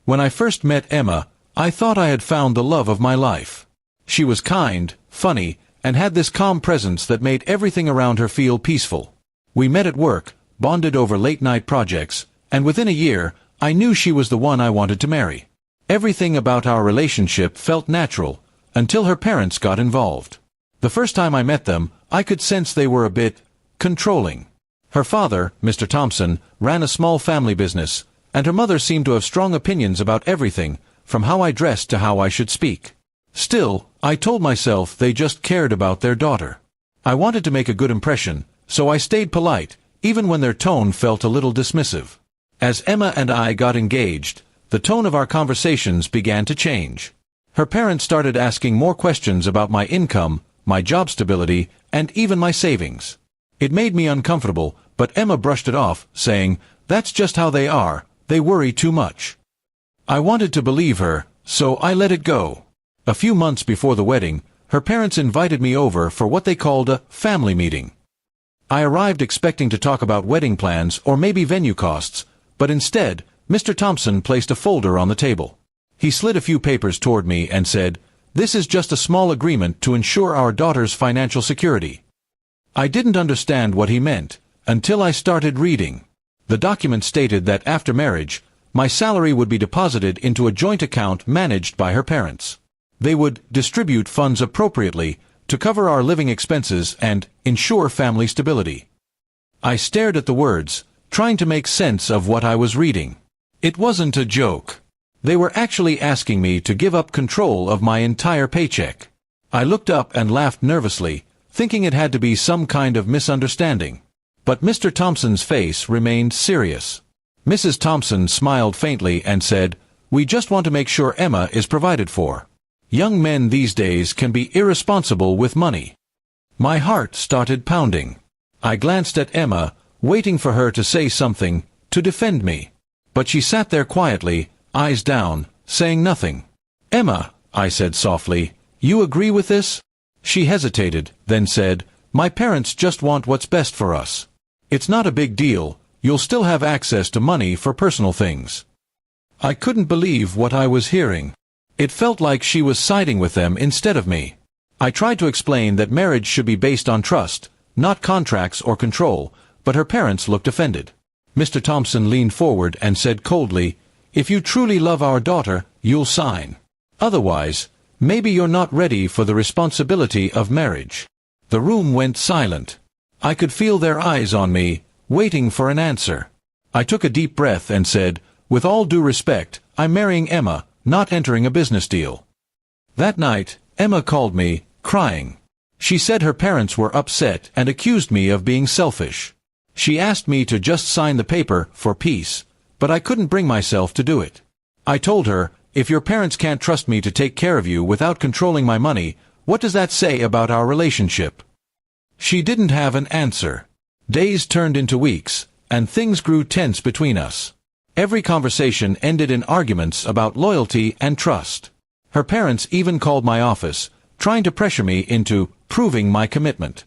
When I first met Emma, I thought I had found the love of my life. She was kind, funny, and had this calm presence that made everything around her feel peaceful. We met at work, bonded over late-night projects, and within a year, I knew she was the one I wanted to marry. Everything about our relationship felt natural, until her parents got involved. The first time I met them, I could sense they were a bit controlling. Her father, Mr. Thompson, ran a small family business, and her mother seemed to have strong opinions about everything, from how I dressed to how I should speak. Still, I told myself they just cared about their daughter. I wanted to make a good impression, so I stayed polite, even when their tone felt a little dismissive. As Emma and I got engaged, the tone of our conversations began to change. Her parents started asking more questions about my income, my job stability, and even my savings. It made me uncomfortable, but Emma brushed it off, saying, "That's just how they are, they worry too much." I wanted to believe her, so I let it go. A few months before the wedding, her parents invited me over for what they called a family meeting. I arrived expecting to talk about wedding plans or maybe venue costs, but instead, Mr. Thompson placed a folder on the table. He slid a few papers toward me and said, "This is just a small agreement to ensure our daughter's financial security." I didn't understand what he meant, until I started reading. The document stated that after marriage, my salary would be deposited into a joint account managed by her parents. They would distribute funds appropriately to cover our living expenses and ensure family stability. I stared at the words, trying to make sense of what I was reading. It wasn't a joke. They were actually asking me to give up control of my entire paycheck. I looked up and laughed nervously, thinking it had to be some kind of misunderstanding. But Mr. Thompson's face remained serious. Mrs. Thompson smiled faintly and said, "We just want to make sure Emma is provided for. Young men these days can be irresponsible with money." My heart started pounding. I glanced at Emma, waiting for her to say something, to defend me. But she sat there quietly, eyes down, saying nothing. "Emma," I said softly, "you agree with this?" She hesitated, then said, "My parents just want what's best for us. It's not a big deal, you'll still have access to money for personal things." I couldn't believe what I was hearing. It felt like she was siding with them instead of me. I tried to explain that marriage should be based on trust, not contracts or control, but her parents looked offended. Mr. Thompson leaned forward and said coldly, "If you truly love our daughter, you'll sign. Otherwise, maybe you're not ready for the responsibility of marriage." The room went silent. I could feel their eyes on me, waiting for an answer. I took a deep breath and said, "With all due respect, I'm marrying Emma, not entering a business deal." That night, Emma called me, crying. She said her parents were upset and accused me of being selfish. She asked me to just sign the paper for peace, but I couldn't bring myself to do it. I told her, "If your parents can't trust me to take care of you without controlling my money, what does that say about our relationship?" She didn't have an answer. Days turned into weeks, and things grew tense between us. Every conversation ended in arguments about loyalty and trust. Her parents even called my office, trying to pressure me into proving my commitment.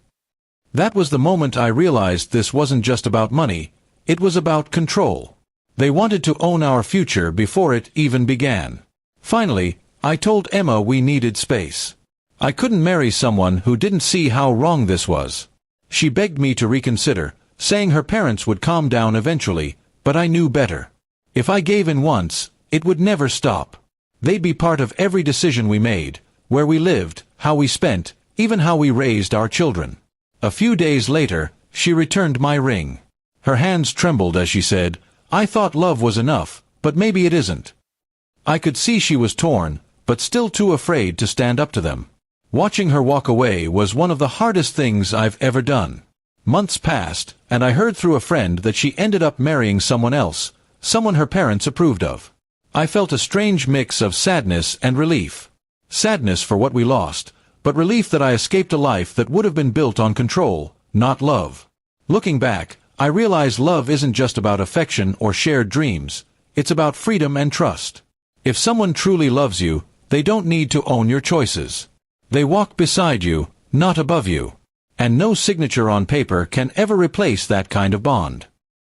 That was the moment I realized this wasn't just about money, it was about control. They wanted to own our future before it even began. Finally, I told Emma we needed space. I couldn't marry someone who didn't see how wrong this was. She begged me to reconsider, saying her parents would calm down eventually, but I knew better. If I gave in once, it would never stop. They'd be part of every decision we made, where we lived, how we spent, even how we raised our children. A few days later, she returned my ring. Her hands trembled as she said, "I thought love was enough, but maybe it isn't." I could see she was torn, but still too afraid to stand up to them. Watching her walk away was one of the hardest things I've ever done. Months passed, and I heard through a friend that she ended up marrying someone else, someone her parents approved of. I felt a strange mix of sadness and relief. Sadness for what we lost, but relief that I escaped a life that would have been built on control, not love. Looking back, I realize love isn't just about affection or shared dreams, it's about freedom and trust. If someone truly loves you, they don't need to own your choices. They walk beside you, not above you. And no signature on paper can ever replace that kind of bond.